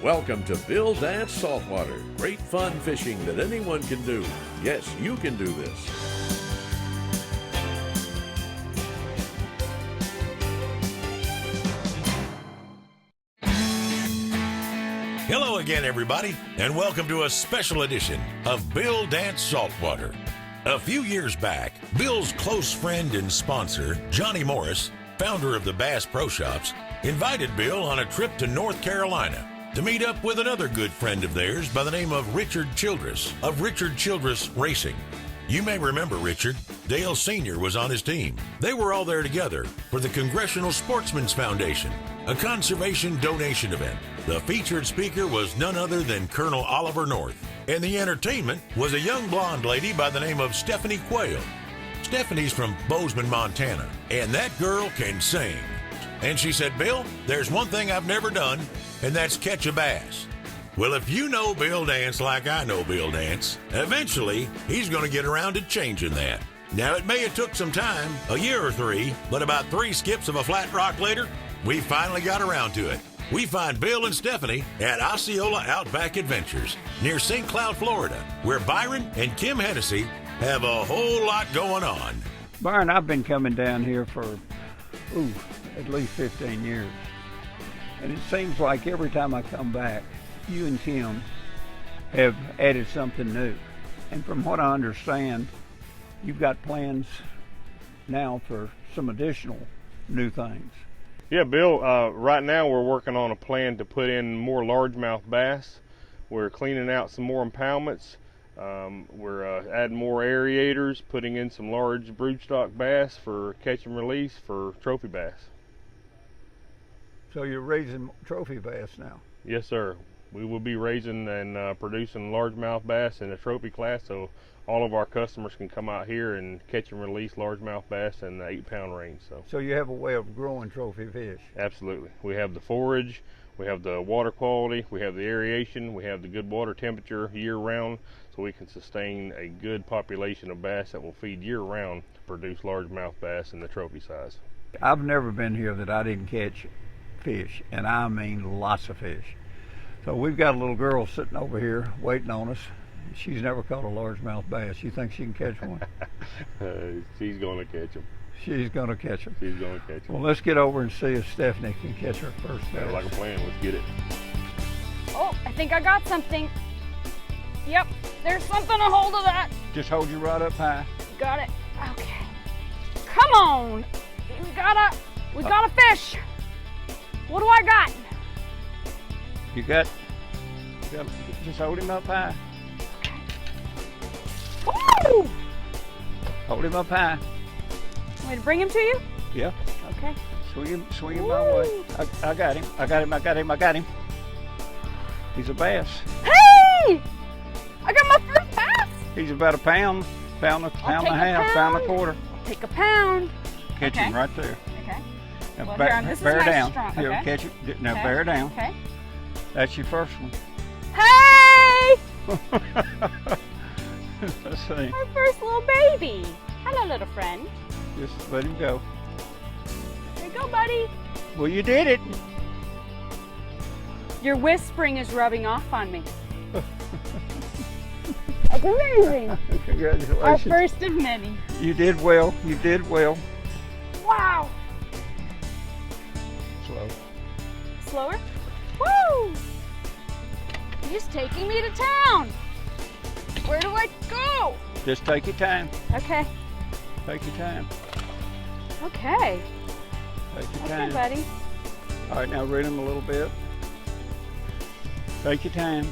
Welcome to Bill Dance Saltwater. Great fun fishing that anyone can do. Yes, you can do this. Hello again, everybody, and welcome to a special edition of Bill Dance Saltwater. A few years back, Bill's close friend and sponsor, Johnny Morris, founder of the Bass Pro Shops, invited Bill on a trip to North Carolina to meet up with another good friend of theirs by the name of Richard Childress of Richard Childress Racing. You may remember Richard. Dale Sr. was on his team. They were all there together for the Congressional Sportsmen's Foundation, a conservation donation event. The featured speaker was none other than Colonel Oliver North, and the entertainment was a young blonde lady by the name of Stephanie Quayle. Stephanie's from Bozeman, Montana, and that girl can sing. And she said, Bill, there's one thing I've never done, and that's catch a bass. Well, if you know Bill Dance like I know Bill Dance, eventually he's going to get around to changing that. Now, it may have took some time, a year or three, but about 3 skips of a flat rock later, we finally got around to it. We find Bill and Stephanie at Osceola Outback Adventures near St. Cloud, Florida, where Byron and Kim Hennessy have a whole lot going on. Byron, I've been coming down here for, at least 15 years. And it seems like every time I come back, you and Kim have added something new. And from what I understand, you've got plans now for some additional new things. Yeah, Bill, right now we're working on a plan to put in more largemouth bass. We're cleaning out some more impoundments. We're adding more aerators, putting in some large broodstock bass for catch and release for trophy bass. So you're raising trophy bass now? Yes, sir. We will be raising and producing largemouth bass in the trophy class, so all of our customers can come out here and catch and release largemouth bass in the 8-pound range. So you have a way of growing trophy fish? Absolutely. We have the forage, we have the water quality, we have the aeration, we have the good water temperature year-round, so we can sustain a good population of bass that will feed year-round to produce largemouth bass in the trophy size. I've never been here that I didn't catch fish, and I mean lots of fish. So we've got a little girl sitting over here waiting on us. She's never caught a largemouth bass. You think she can catch one? She's going to catch them. She's going to catch them. She's going to catch them. Well, let's get over and see if Stephanie can catch her first bass. Sounds like a plan. Let's get it. Oh, I think I got something. Yep, there's something a hold of that. Just hold you right up high. Got it. Okay. Come on. We got a fish. What do I got? You got just hold him up high. Woo! Hold him up high. Want me to bring him to you? Yeah. Okay. Swing him my way. I got him. He's a bass. Hey! I got my first bass. He's about a pound and a half, pound and a quarter. I'll take a pound. Catch him right there. Okay. Now Well, bear this is bear nice down. strong. Here, Okay. catch it. Now Okay. bear down. Okay. That's your first one. Hey! Let's see. Our first little baby. Hello, little friend. Just let him go. There you go, buddy. Well, you did it. Your whispering is rubbing off on me. That's amazing. Congratulations. Our first of many. You did well. You did well. Wow. Slow. Slower? Woo! He's taking me to town. Where do I go? Just take your time. Okay. Take your time. Okay. Take your Okay, time. buddy. All right, now read him a little bit. Take your time.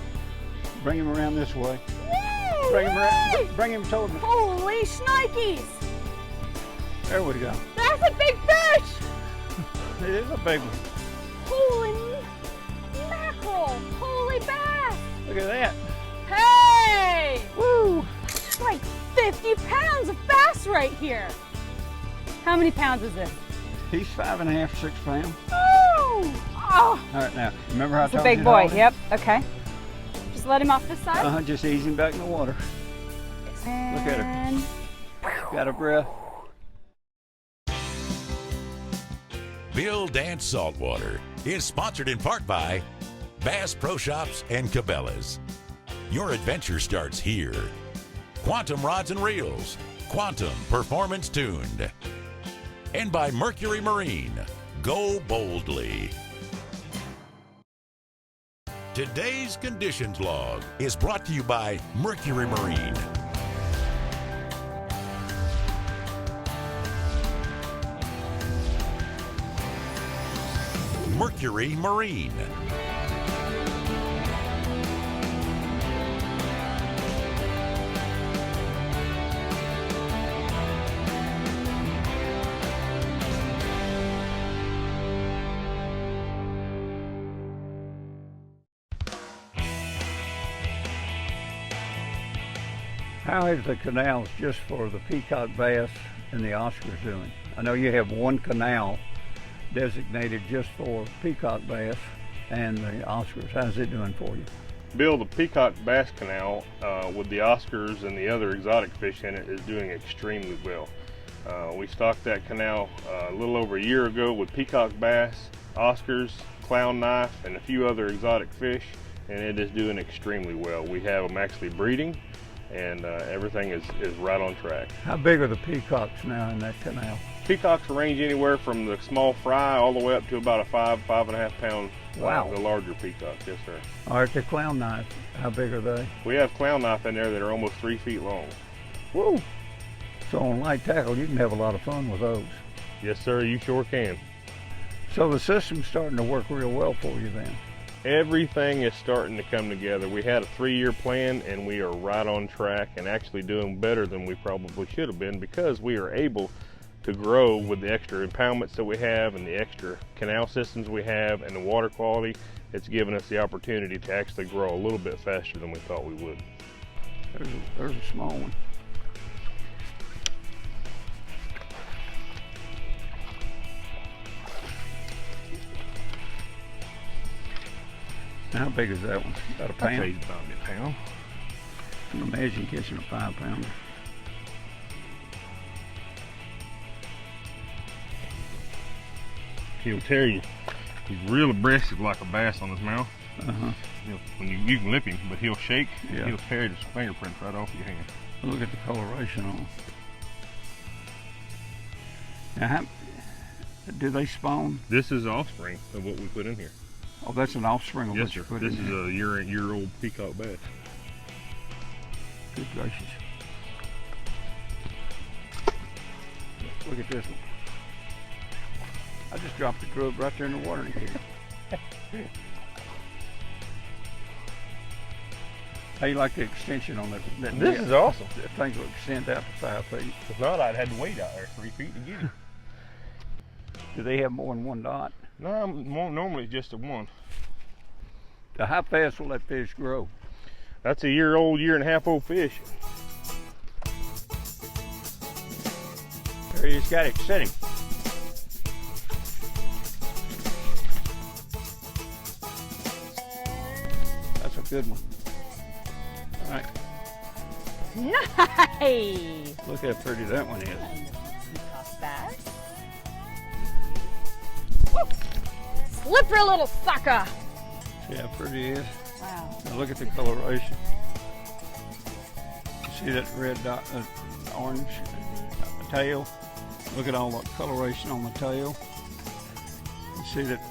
Bring him around this way. Yay! Bring him around. Yay! Bring him toward me. Holy shnikes! There we go. That's a big fish! It is a big one. Holy mackerel! Holy bass! Look at that. Hey! Woo! It's like 50 pounds of bass right here. How many pounds is this? He's 5.5, 6 pounds. Woo! Oh! All right, now remember how I It's a told you big to boy. hold him? Yep. Okay. Just let him off this side. Just ease him back in the water. And... Look at her. Got a breath. Bill Dance Saltwater is sponsored in part by Bass Pro Shops, and Cabela's. Your adventure starts here. Quantum Rods and Reels, Quantum Performance Tuned. And by Mercury Marine, go boldly. Today's Conditions Log is brought to you by Mercury Marine. Mercury Marine. How is the canals just for the peacock bass and the Oscars doing? I know you have one canal designated just for peacock bass and the Oscars. How's it doing for you? Bill, the peacock bass canal with the Oscars and the other exotic fish in it is doing extremely well. We stocked that canal a little over a year ago with peacock bass, Oscars, clown knife, and a few other exotic fish, and it is doing extremely well. We have them actually breeding, and everything is right on track. How big are the peacocks now in that canal? Peacocks range anywhere from the small fry all the way up to about a 5.5 pound. Wow. The larger peacocks, yes sir. All right, the clown knife, how big are they? We have clown knife in there that are almost 3 feet long. Whoa! So on light tackle, you can have a lot of fun with those. Yes sir, you sure can. So the system's starting to work real well for you then? Everything is starting to come together. We had a 3-year plan and we are right on track and actually doing better than we probably should have been, because we are able to grow with the extra impoundments that we have and the extra canal systems we have and the water quality. It's given us the opportunity to actually grow a little bit faster than we thought we would. There's a small one. How big is that one? About a pound? I'd say he's about a pound. I can imagine catching a 5-pounder. He'll tear you. He's real aggressive like a bass on his mouth. Uh-huh. When you can lip him, but he'll shake. Yeah. He'll tear his fingerprints right off your hand. Look at the coloration on them. Now, do they spawn? This is offspring of what we put in here. Oh, that's an offspring of Yes what you sir. put This in is here. a year-old peacock bass. Good gracious. Look at this one. I just dropped the grub right there in the water again. How you like the extension on that? This is awesome. That thing will extend out to 5 feet. If not, I'd had to wait out there 3 feet to get him. Do they have more than one dot? No, normally it's just a one. How fast will that fish grow? That's a year-old, year-and-a-half-old fish. There he is, got it, set him. That's a good one. All right, Nice! look how pretty that one is. Peacock bass. Woo! Slippery little sucker! See how pretty it is? Wow. Now look at the coloration. You see that red dot, orange tail? Look at all the coloration on the tail. You see that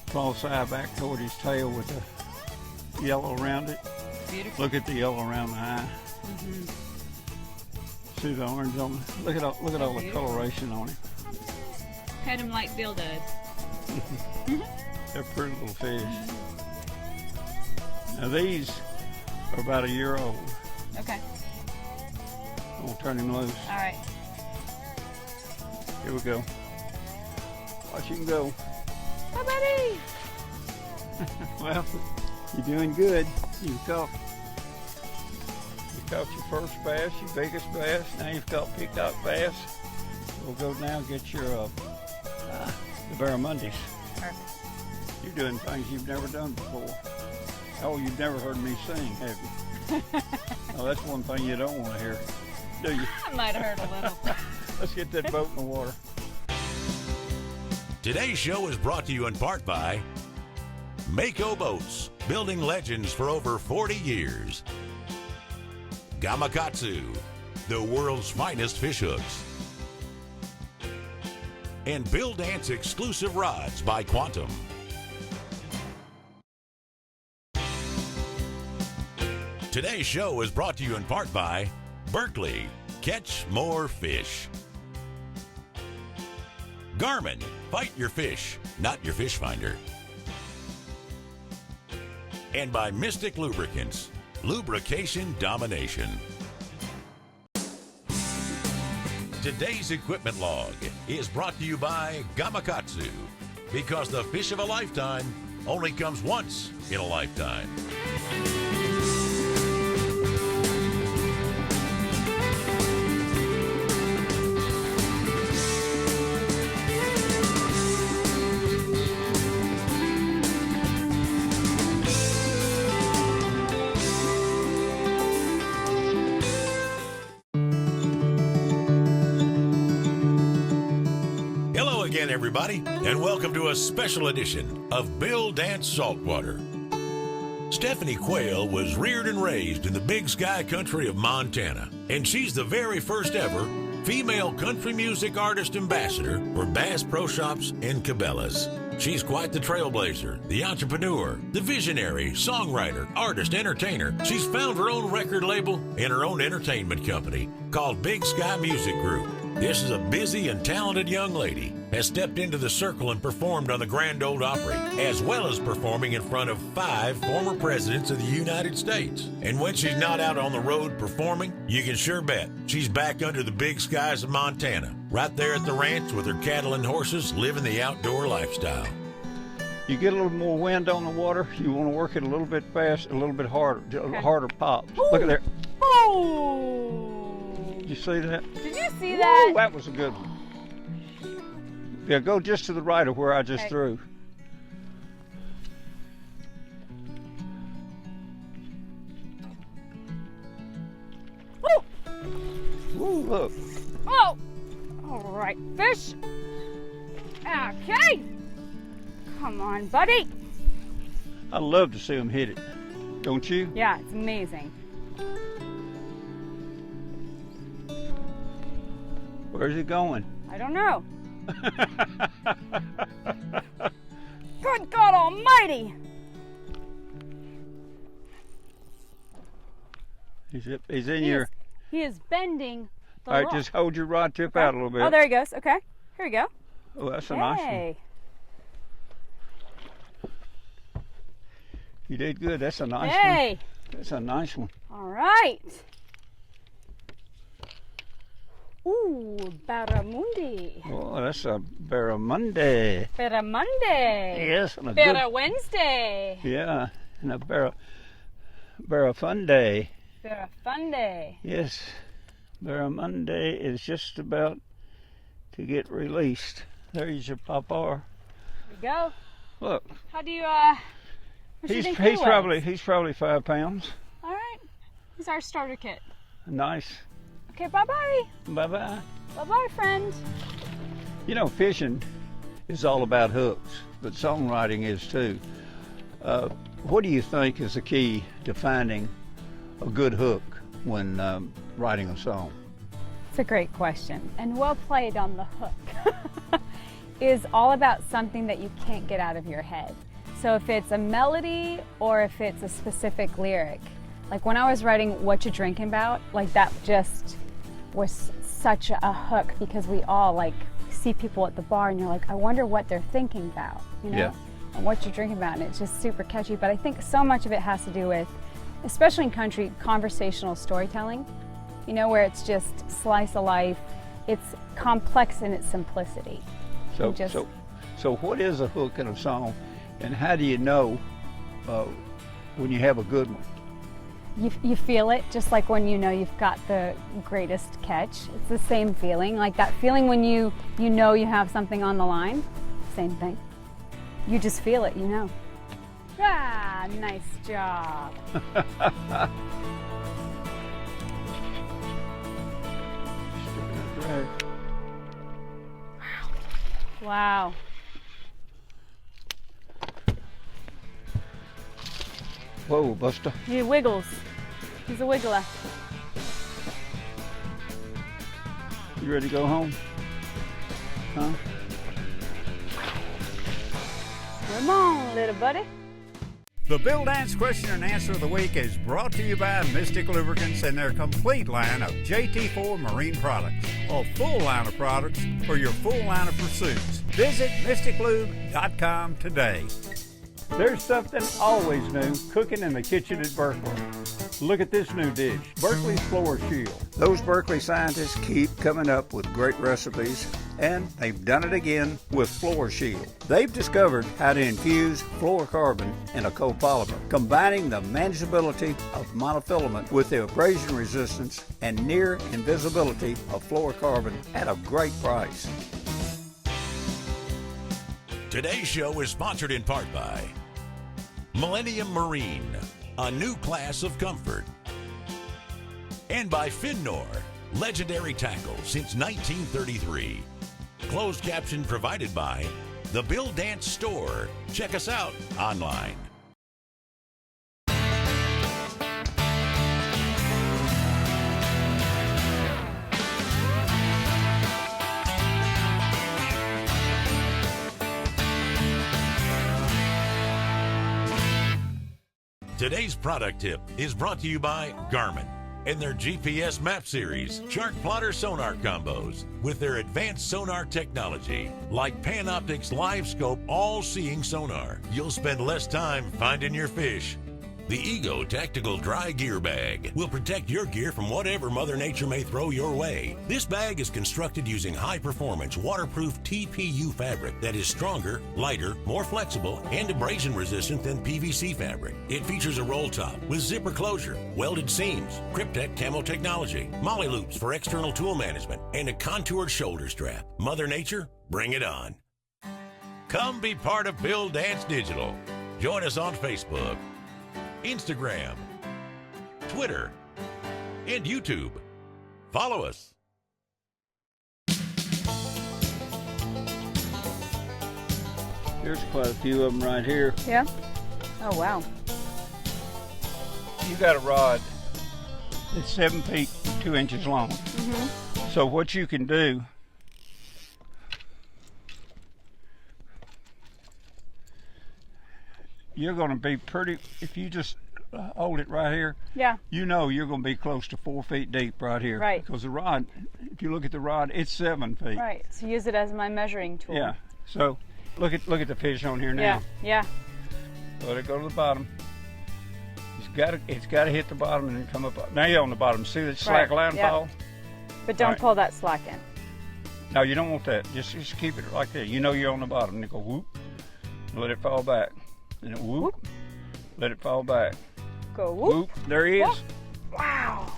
false eye back toward his tail with the yellow around it? Beautiful. Look at the yellow around the eye. See the orange on the, look at all the coloration on him. Pet him like Bill does. They're pretty little fish. Now these are about a year old. Okay. I'm gonna turn him loose. All right. Here we go. Watch him go. Hi, buddy. Well, you're doing good. You caught your first bass, your biggest bass. Now you've caught peacock bass. We'll go now and get your the barramundies. Perfect. You're doing things you've never done before. Oh, you've never heard me sing, have you? Oh, that's one thing you don't want to hear, do you? I might have heard a little. Let's get that boat in the water. Today's show is brought to you in part by Mako Boats, building legends for over 40 years. Gamakatsu, the world's finest fish hooks. And Bill Dance exclusive rods by Quantum. Today's show is brought to you in part by Berkeley, catch more fish. Garmin, fight your fish, not your fish finder. And by Mystic Lubricants, lubrication domination. Today's equipment log is brought to you by Gamakatsu, because the fish of a lifetime only comes once in a lifetime. Everybody, and welcome to a special edition of Bill Dance Saltwater. Stephanie Quayle was reared and raised in the big sky country of Montana, and she's the very first ever female country music artist ambassador for Bass Pro Shops and Cabela's. She's quite the trailblazer, the entrepreneur, the visionary, songwriter, artist, entertainer. She's found her own record label and her own entertainment company called Big Sky Music Group. This is a busy and talented young lady, has stepped into the circle and performed on the Grand Ole Opry, as well as performing in front of 5 former presidents of the United States. And when she's not out on the road performing, you can sure bet she's back under the big skies of Montana, right there at the ranch with her cattle and horses, living the outdoor lifestyle. You get a little more wind on the water, you want to work it a little bit fast, a little bit harder, harder pops. Ooh. Look at there. Oh! Did you see that? Did you see that? Ooh, that was a good one. Yeah, go just to the right of where I just threw. Woo! Ooh, look. Oh! All right, fish. Okay. Come on, buddy. I love to see them hit it. Don't you? Yeah, it's amazing. Where's it going? I don't know. Good God Almighty! He's in your. He is bending the All right, rock. just hold your rod tip out a little bit. Oh, there he goes. Okay, here we go. Oh, that's a nice one. Hey. You did good. That's a nice Hey. one. That's a nice one. All right. Ooh, barramundi. Oh, that's a barramundi. Barramundi. Yes, and a Barra Wednesday. Yeah, and a barrafundi. Barrafundi. Yes, barramundi is just about to get released. There's your popar. Here we go. Look, How do you what do you he's think he weighs? probably 5 pounds. All right. He's our starter kit. Nice. Okay, bye-bye. Bye bye. Bye-bye, friend. You know, fishing is all about hooks, but songwriting is too. What do you think is the key to finding a good hook when writing a song? It's a great question, and well played on the hook. Is all about something that you can't get out of your head. So if it's a melody or if it's a specific lyric, like when I was writing What You Drinking About, like that just was such a hook, because we all like see people at the bar and you're like, I wonder what they're thinking about, you know? Yeah. And what you're drinking about, and it's just super catchy. But I think so much of it has to do with, especially in country, conversational storytelling, you know, where it's just slice of life. It's complex in its simplicity. So what is a hook in a song, and how do you know when you have a good one? You feel it, just like when you know you've got the greatest catch. It's the same feeling, like that feeling when you know you have something on the line. Same thing. You just feel it, you know. Ah, nice job. Wow. Whoa, Buster. He wiggles. He's a wiggler. You ready to go home? Huh? Come on, little buddy. The Bill Dance Question and Answer of the Week is brought to you by Mystic Lubricants and their complete line of JT4 marine products. A full line of products for your full line of pursuits. Visit mysticlube.com today. There's something always new cooking in the kitchen at Berkeley. Look at this new dish, Berkeley's Floor Shield. Those Berkeley scientists keep coming up with great recipes, and they've done it again with Floor Shield. They've discovered how to infuse fluorocarbon in a copolymer, combining the manageability of monofilament with the abrasion resistance and near invisibility of fluorocarbon at a great price. Today's show is sponsored in part by Millennium Marine, a new class of comfort. And by Finnor, legendary tackle since 1933. Closed caption provided by The Bill Dance Store. Check us out online. Today's product tip is brought to you by Garmin and their GPS map series, chart plotter sonar combos with their advanced sonar technology, like Panoptic's Live Scope all-seeing sonar. You'll spend less time finding your fish. The Ego Tactical Dry Gear Bag will protect your gear from whatever Mother Nature may throw your way. This bag is constructed using high-performance, waterproof TPU fabric that is stronger, lighter, more flexible, and abrasion-resistant than PVC fabric. It features a roll top with zipper closure, welded seams, Cryptek camo technology, molly loops for external tool management, and a contoured shoulder strap. Mother Nature, bring it on. Come be part of Bill Dance Digital. Join us on Facebook, Instagram, Twitter, and YouTube. Follow us. There's quite a few of them right here. Yeah? Oh, wow. You got a rod that's 7 feet 2 inches long. Mm-hmm. So what you can do, you're going to be pretty, if you just hold it right here, Yeah. you know you're going to be close to 4 feet deep right here. Right. Because the rod, if you look at the rod, it's 7 feet. Right. So use it as my measuring tool. Yeah. So look at the fish on here now. Yeah. Yeah. Let it go to the bottom. It's got to hit the bottom and then come up. Now you're on the bottom. See the slack line Yep. fall? But don't Right. pull that slack in. No, you don't want that. Just keep it like that. You know you're on the bottom. And you go whoop. Let it fall back. And it whoop. Let it fall back. Go whoop. Whoop. There he is. Whoop. Wow.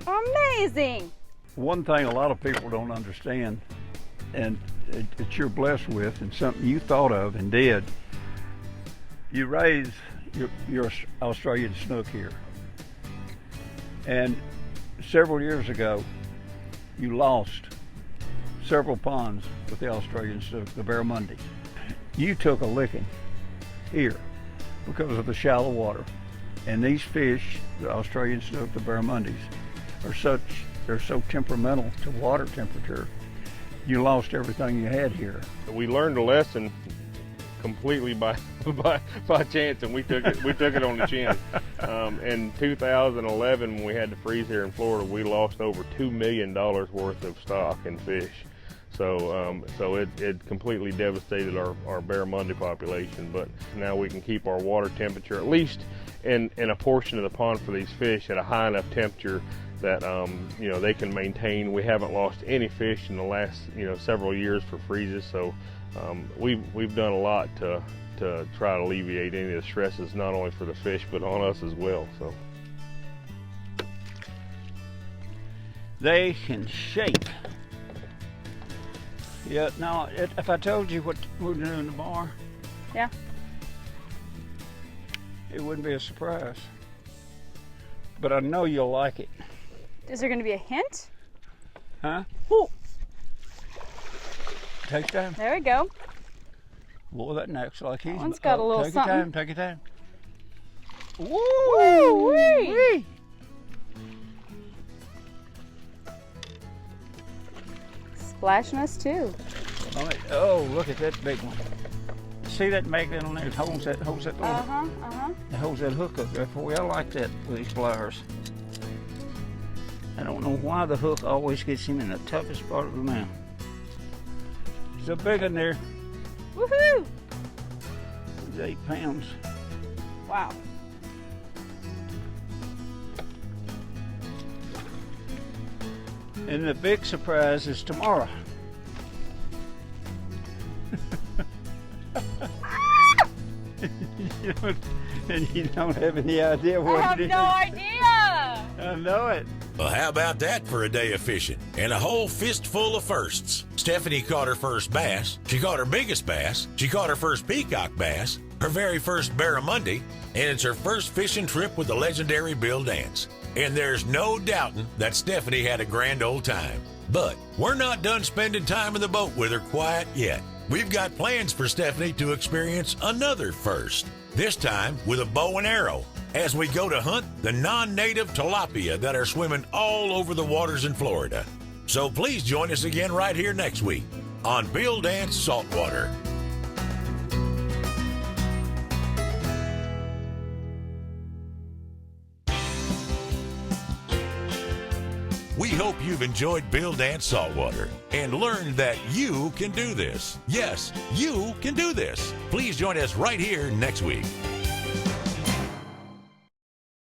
Amazing. One thing a lot of people don't understand, and that you're blessed with, and something you thought of and did, you raise your Australian snook here. And several years ago, you lost several ponds with the Australian snook, the barramundi. You took a licking here because of the shallow water. And these fish, the Australian snook, the barramundis, they're so temperamental to water temperature. You lost everything you had here. We learned a lesson completely by chance, and we took it on the chin. In 2011, when we had to freeze here in Florida, we lost over $2 million worth of stock and fish. So it completely devastated our barramundi population. But now we can keep our water temperature, at least in a portion of the pond for these fish, at a high enough temperature that they can maintain. We haven't lost any fish in the last several years for freezes. So we've done a lot to try to alleviate any of the stresses, not only for the fish but on us as well. So They can shake. Yeah, now, if I told you what we're doing tomorrow, Yeah. it wouldn't be a surprise. But I know you'll like it. Is there going to be a hint? Huh? Ooh, Take your time. there we go. Whoa, that neck's like he's... one's got a little take something. Take your time. Woo! Splashing us too. Oh, look at that big one. See that magnet on there? It holds that little, it holds that hook up there for you. I like that with these pliers. I don't know why the hook always gets him in the toughest part of the mouth. He's a big one there. Woohoo! He's 8 pounds. Wow. And the big surprise is tomorrow. And you don't have any idea what I have it is. no idea. I know it. Well, how about that for a day of fishing? And a whole fistful of firsts. Stephanie caught her first bass. She caught her biggest bass. She caught her first peacock bass. Her very first barramundi. And it's her first fishing trip with the legendary Bill Dance. And there's no doubting that Stephanie had a grand old time. But we're not done spending time in the boat with her quite yet. We've got plans for Stephanie to experience another first. This time with a bow and arrow, as we go to hunt the non-native tilapia that are swimming all over the waters in Florida. So please join us again right here next week on Bill Dance Saltwater. We hope you've enjoyed Bill Dance Saltwater and learned that you can do this. Yes, you can do this. Please join us right here next week.